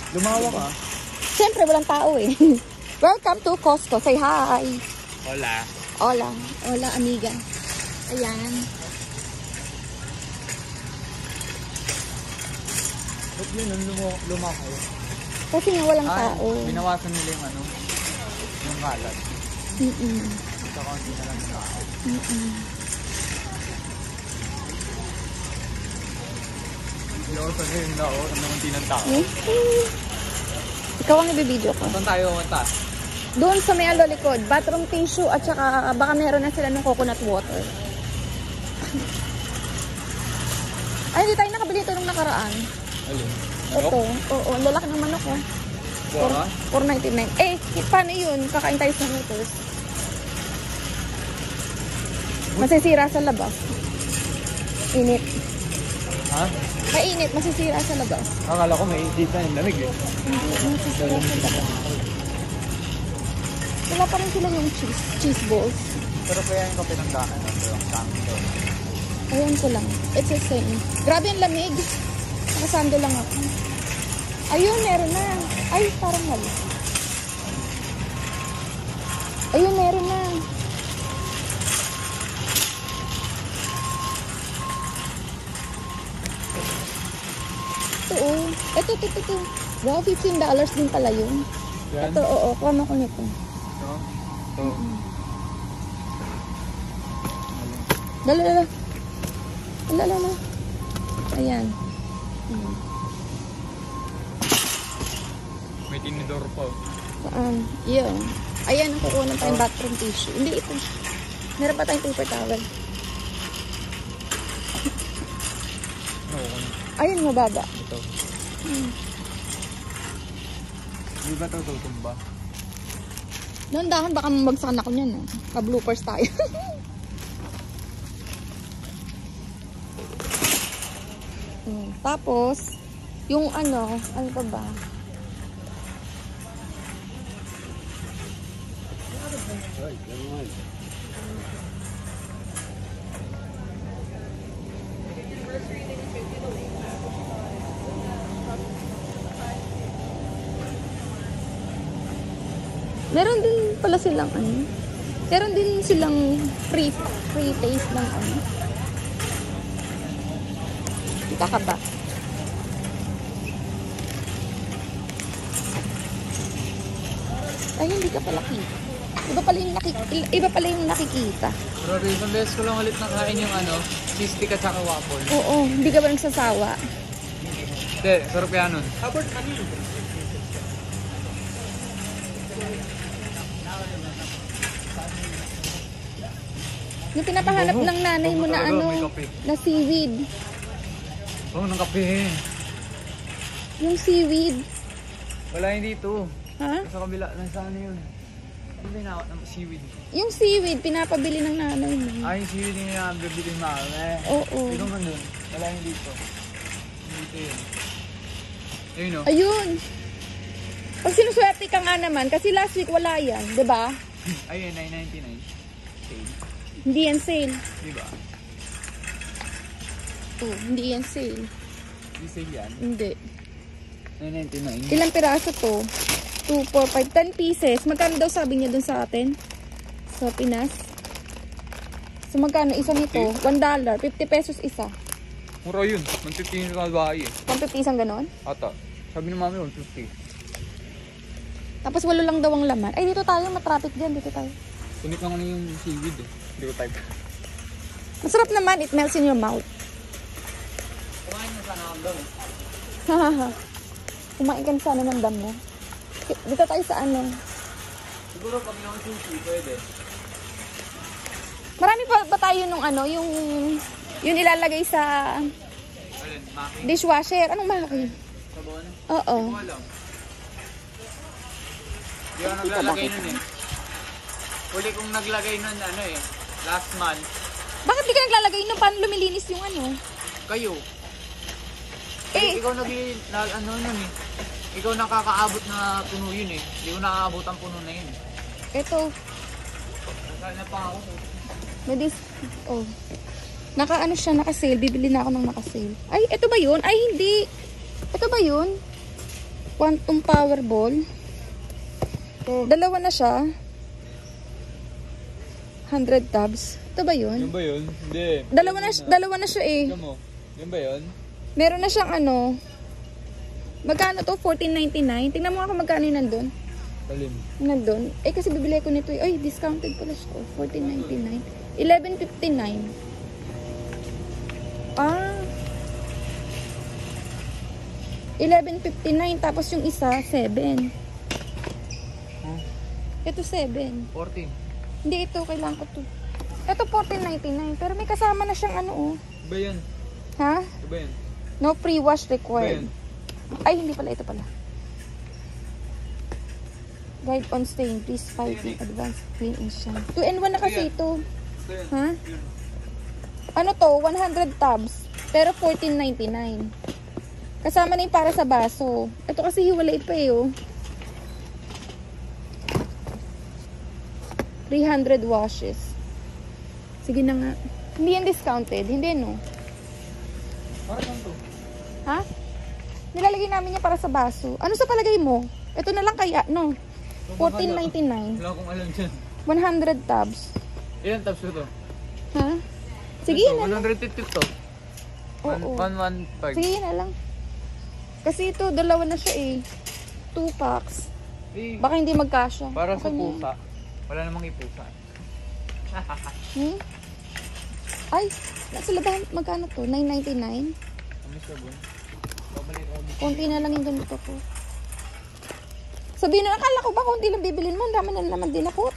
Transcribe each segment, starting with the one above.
Lumawa ka. Siyempre, walang tao eh. Welcome to Costco. Say hi. Hola. Hola. Hola, amiga. Ayan. Ba't yun, lumakaw? Kasi nga walang tao. Binawasan nila yung ano, yung kalat. Ito kaunti na lang yung tao. Hindi ako sabihin na ako, ang namunti ng tao. Ikaw ang ibibideo ko. Saan tayo pumunta? Doon sa may likod, bathroom tissue at saka baka meron na sila ng coconut water. Ay, hindi tayo nakabili ito nung nakaraan. Alin? Ito. Oo, ang lalaki ng manok oh. Bora? 4.99. Eh, paano yun? Kakain tayo sa noodles. Masisira sa labas. Init. Ha? Mainit, masisira sa labas. Akala ko may dito na yung lamig eh. Masisira sa labas. Wala pa rin sila yung cheese balls. Pero kaya yung kape ng daan yung tango. Ayun ko lang. It's the same. Grabe yung lamig. Nakasando lang ako. Ayun, meron na. Ay, parang mali. Ayun, meron na. Ito, oh. Ito. Wow, $15 din pala yun. Yan? Ito, oo. Kuha mo ko nito. Ito. Dala. Ayan. May tinidor pa. Saan? Yun. Ayan, ang kukunan pa yung bathroom tissue. Hindi ito. Meron pa tayong paper towel. Ayun, mababa. Ito. Hindi ba ito tutumba? Nandahan, baka mamagsakan ako niyan. Ka-bloopers tayo. Tapos, yung ano pa ba? Meron din pala silang ano. Meron din silang free taste ng ano. Kita ka ba? Ay, hindi ka pala kita. Iba pala yung nakikita. Pero isang beses ko lang ulit nakain yung ano, cheese stick at saka waffle. Oo, hindi ka ba nagsasawa? Hindi, sarap kaya nun. Yung pinapahanap ng nanay mo na ano, na seaweed. Oo, ng kape. Yung seaweed. Wala yun dito. Ha? Sa kabila, nasa ano yun? Ano ba yung ng seaweed? Yung seaweed, pinapabili ng nanay mo. Ay, yung seaweed yung nabibili ng nanay. Oo. Dito man dun. Wala yun dito. Dito yun. Ayun o. Ayun. Pag sinuswerte ka nga naman, kasi last week wala yan, di ba? Ayun, $9.99. Sale. Hindi yan sale. Di ba? Oh, hindi yan sale. Di sale yan? Hindi. $9.99. Ilang piraso to? 2, 4, 5, 10 pieces. Magkano daw sabi niya dun sa atin? Sa Pinas? So magkano isa nito? $1. 50 pesos isa. Mura yun. 150 yung kalbahay eh. 150 isang ganon? Ata. Sabi ng mami 150. Tapos walo lang daw ang laman. Ay, dito tayo. Matraffic dyan. Dito tayo. Kunik lang ano yung seaweed eh. Hindi ko type. Masarap naman. It melts in your mouth. Kumain na sana ang dami. Hahaha. Kumain ka na sana ng damo. Dito tayo sa ano. Siguro pag yung sushi, pwede. Marami pa ba tayo nung ano, yung ilalagay sa Alin? Maki? dishwasher? Anong malaki? Sabon? Oo. Hindi ko alam. Hindi ako naglalagay nun eh. Huli kong naglagay nun ano eh. Last month. Bakit di ka naglalagay nung paano lumilinis yung ano? Kayo. Eh, Ikaw ano nun eh. Ikaw nakakaabot na puno yun eh. Hindi ko nakakaabot ang puno na yun eh. eto. Nasaan na pa ako. Oh. Naka-ano siya, naka-sale. Bibili na ako ng naka-sale. Ay, eto ba yun? Ay, hindi. Eto ba yun? Quantum Powerball. Dalawa na siya. 100 tabs. Ito ba yun? Yun ba yun? Hindi. Dalawa na siya eh. Tignan mo. Yun ba yun? Meron na siyang ano. Magkano to? 14.99. Tingnan mo ako magkano yung nandun. Talim. Nandun. Eh kasi bibili ko nito eh. Ay, discounted pala siya. 14.99. 11.59. Ah. 11.59. Tapos yung isa, 7. Ito 7. 14. Hindi ito. Kailangan ko to. Ito 14.99. Pero may kasama na siyang ano oh. Ba yan? Ha? Ba yan? No pre-wash Ba required. yan? Ay, hindi pala. Ito pala. Guide on stain. Please fight in advance. Clean and shine. 2-in-1 na kasi ito. Ito yan. Ha? Ano to? 100 tabs. Pero 14.99. Kasama na yung para sa baso. Ito kasi hiwalay pa eh oh. 300 washes. Sige na nga. Hindi yan discounted. Hindi no. Para saan to? Ha? Nilalagay namin niya para sa baso. Ano sa palagay mo? Ito na lang kaya, no? 14.99. Wala akong alam dyan. 100 tabs. Ilan tabs ko to? Ha? Sige Ito, na lang. 150 to. Oo. 115. Sige na lang. Kasi ito, dalawa na siya eh. 2 packs. Eh, Baka hindi magkasya. para sa Okay na. pusa. Wala namang ipusa. Hmm? Ay, nasa labahan, magkano to? 9.99? Amis ka ba? Babalik ako dito. Konti na lang yung ganito ko. Sabihin na, akala ko ba konti lang bibilin mo? Ang dami na naman din ako.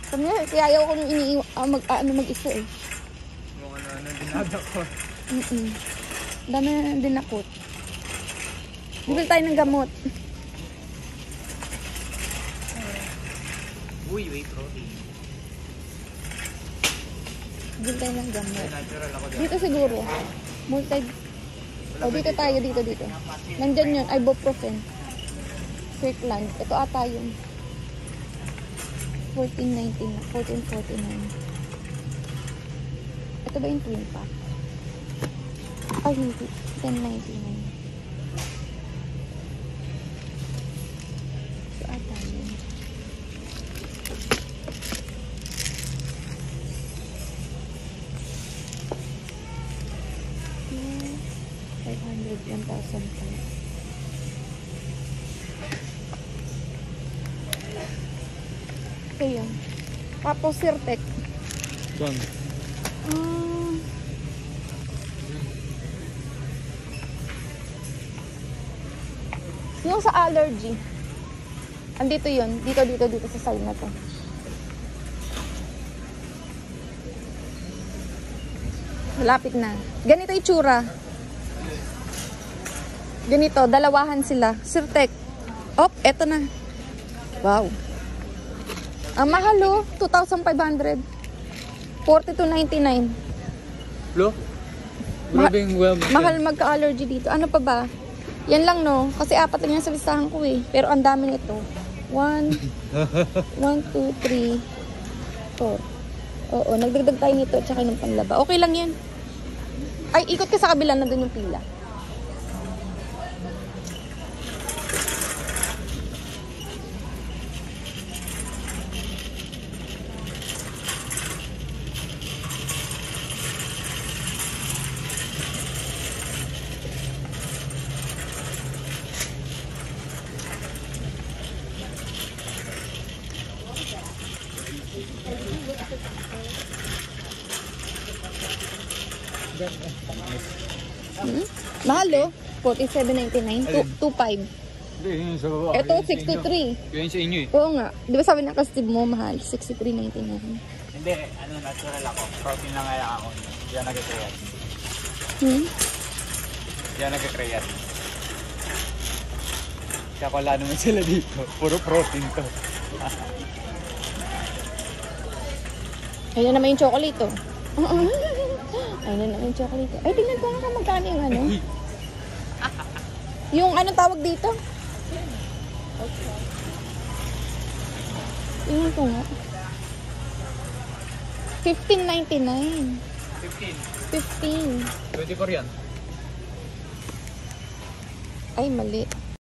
Sabi niya, kaya ayaw ko nung mag-isa eh. Mga ano, dinada ko. Dami na din ako. Bibili tayo ng gamot. Uy, wait, protein. Bibili tayo ng gamot. Natural ako dyan. Dito siguro. Multi. O, dito tayo, dito. Nandyan yun, ibuprofen. Kirkland. Ito ata yun. 14.99. 14.49. Ito ba yung twin pack? Ay, hindi. 10.99. Ito ata yun. Yeah. 500, 1,000 pa. Ito yun. Tapos Sirtec. Saan? Yung sa allergy. Andito yun. Dito sa side na to. Malapit na. Ganito itsura. Ganito, dalawahan sila. Sirtec. Op, eto na. Wow. Ang mahal oh, 2,500. 42.99. Lo? Grabing well. Mahal magka-allergy dito. Ano pa ba? Yan lang no, kasi 4 lang yan sa listahan ko eh. Pero ang dami nito. 1, 2, 3, 4. Oo, nagdagdag tayo nito at saka ng panlaba. Okay lang yan. Ay, ikot ka sa kabila, nandun yung pila. Mahal oh. 47.99. 2.5. Hindi, yun sa baba. Ito, 63. Yun sa inyo eh. Oo nga. Di ba sabi ng kastib mo, mahal? 63.99. Hindi, ano, natural ako. Protein lang kaya ako. Hindi yan nag-create. Hindi yan nag-create. Kaya wala naman sila dito. Puro protein to. Ayan naman yung chocolate oh. Ayan naman yung chocolate. Ay, tingnan ko nga magkano yung ano. Yung anong tawag dito? Tingnan ko nga. 15.99. 15. 15. 24 yan. Ay, mali.